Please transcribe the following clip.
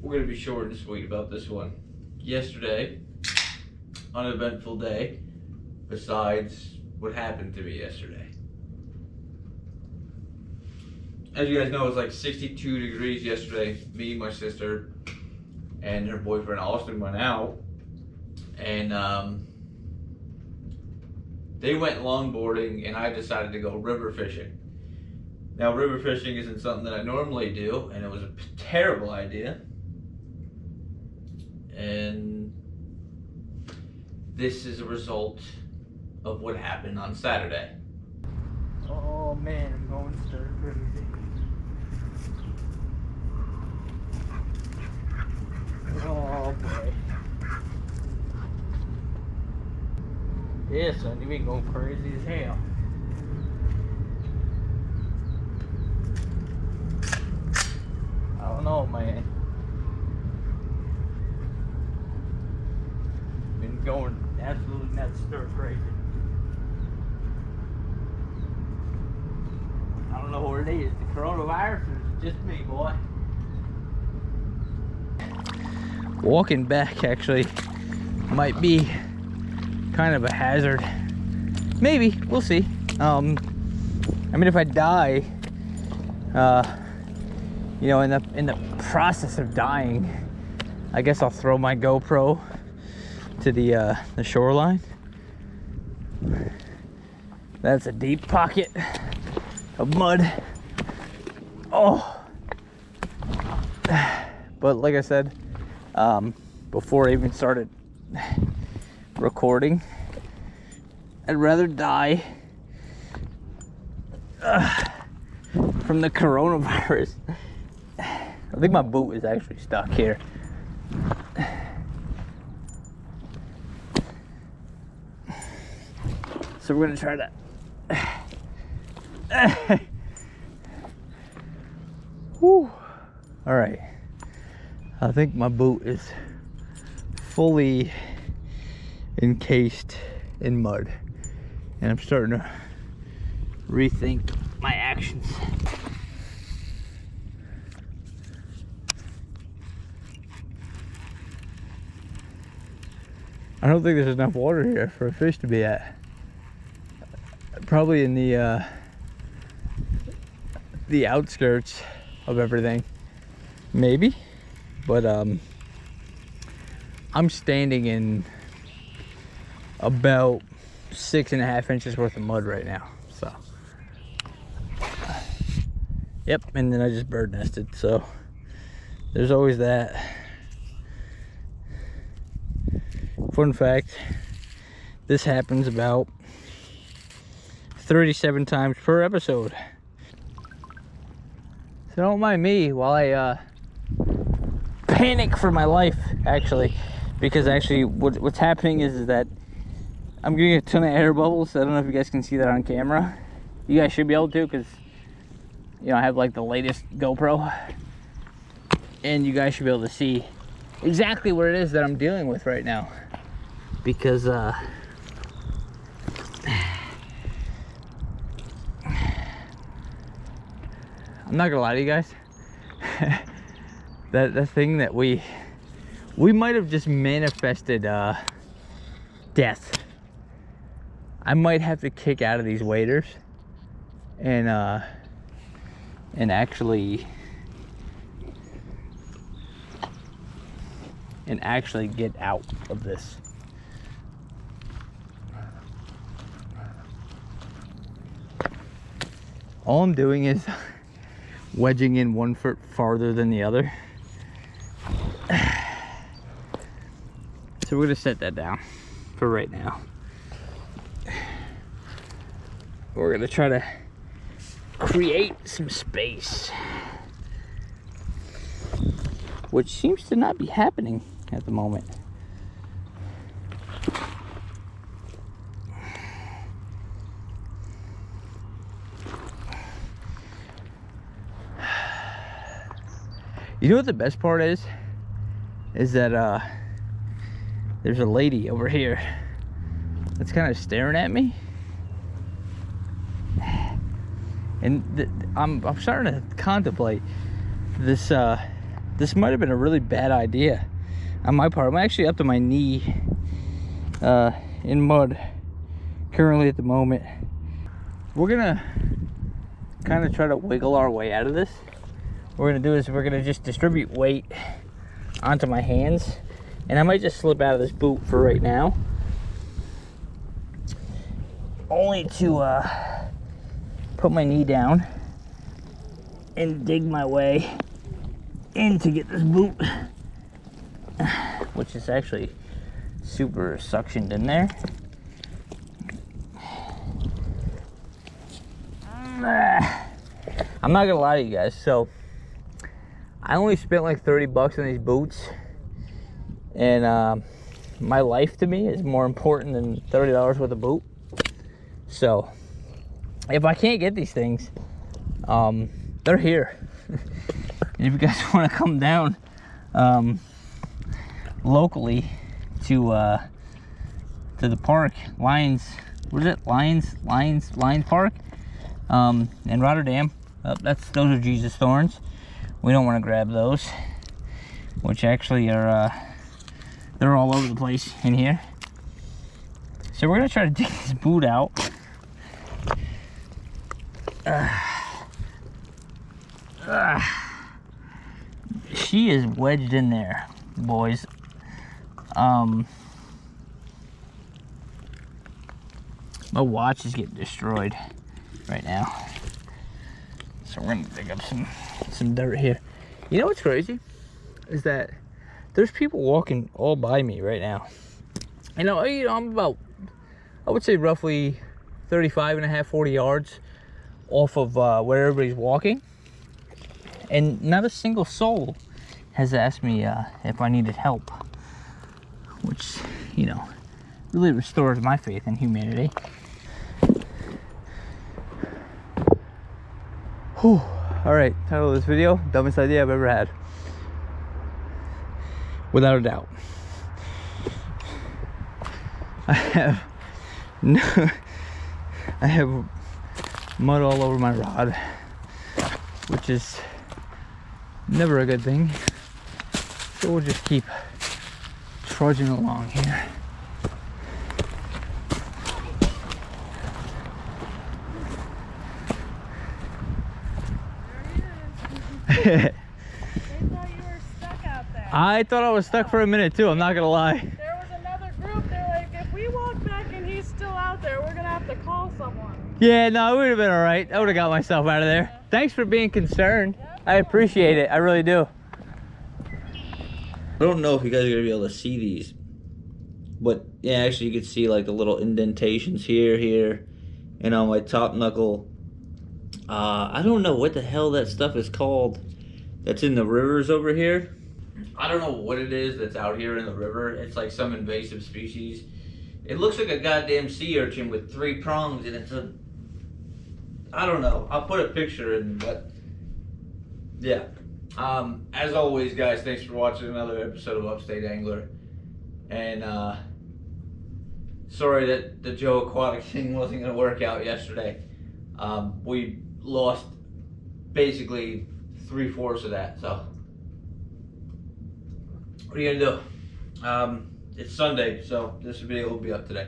we're going to be short and sweet about this one. Yesterday, uneventful day, besides what happened to me yesterday. As you guys know, it was like 62 degrees yesterday. Me, my sister, and her boyfriend Austin went out, and they went longboarding, and I decided to go river fishing. Now, river fishing isn't something that I normally do, and it was a terrible idea. And this is a result of what happened on Saturday. Oh man, I'm going stir crazy. Oh boy. Yeah, son, you been going crazy as hell. I don't know, man. Been going absolutely nuts, stir crazy. I don't know what it is, the coronavirus or just me, boy. Walking back actually might be kind of a hazard. Maybe, we'll see. I mean, if I die, you know, in the process of dying, I guess I'll throw my GoPro to the shoreline. That's a deep pocket of mud. Oh, but like I said, before I even started recording, I'd rather die from the coronavirus. I think my boot is actually stuck here. So we're gonna try to whew. All right, I think my boot is fully encased in mud, and I'm starting to rethink my actions. I don't think there's enough water here for a fish to be at. Probably in the outskirts of everything, maybe, but I'm standing in about 6.5 inches worth of mud right now, so yep. And then I just bird nested, so there's always that. Fun fact, this happens about 37 times per episode. So don't mind me while I panic for my life, actually, because actually what's happening is that I'm getting a ton of air bubbles. I don't know if you guys can see that on camera. You guys should be able to, because you know I have like the latest GoPro, and you guys should be able to see exactly what it is that I'm dealing with right now, because I'm not gonna lie to you guys. that thing that we might have just manifested death. I might have to kick out of these waders and actually get out of this. All I'm doing is wedging in 1 foot farther than the other. So we're gonna set that down for right now. We're gonna try to create some space, which seems to not be happening at the moment. You know what the best part is? Is that there's a lady over here that's kind of staring at me, and I'm starting to contemplate this this might have been a really bad idea on my part. I'm actually up to my knee in mud currently at the moment. We're gonna kind of try to wiggle our way out of this. What we're gonna do is we're gonna just distribute weight onto my hands, and I might just slip out of this boot for right now, only to put my knee down and dig my way in to get this boot, which is actually super suctioned in there. I'm not gonna lie to you guys, so I only spent like 30 bucks on these boots, and my life to me is more important than $30 worth of boot. So if I can't get these things, they're here. If you guys want to come down locally to the park, Lions, what is it? Lions Park in Rotterdam. Those are Jesus thorns. We don't want to grab those, which actually are they're all over the place in here. So we're gonna try to dig this boot out. She is wedged in there, boys. My watch is getting destroyed right now, so we're gonna dig up some dirt here. You know what's crazy is that there's people walking all by me right now. You know, I'm about, I would say roughly 35 and a half, 40 yards off of where everybody's walking, and not a single soul has asked me if I needed help, which, you know, really restores my faith in humanity. Whew. All right, title of this video, dumbest idea I've ever had. Without a doubt. I have mud all over my rod, which is never a good thing. So we'll just keep trudging along here. They thought you were stuck out there. I thought I was stuck for a minute too, I'm not gonna lie. There was another group, they're like, if we walk back and he's still out there, we're gonna have to call someone. Yeah, no, it would have been all right. I would have got myself out of there. Yeah. Thanks for being concerned. Yeah. I appreciate it, I really do. I don't know if you guys are gonna be able to see these, but yeah, actually you can see like the little indentations here, and on my top knuckle. I don't know what the hell that stuff is called that's in the rivers over here. I don't know what it is that's out here in the river. It's like some invasive species. It looks like a goddamn sea urchin with 3 prongs, and it's a, I don't know. I'll put a picture in, but yeah. As always, guys, thanks for watching another episode of Upstate Angler. And sorry that the Joe Aquatic thing wasn't going to work out yesterday. We lost basically 3/4 of that, so what are you gonna do? It's Sunday, so this video will be up today.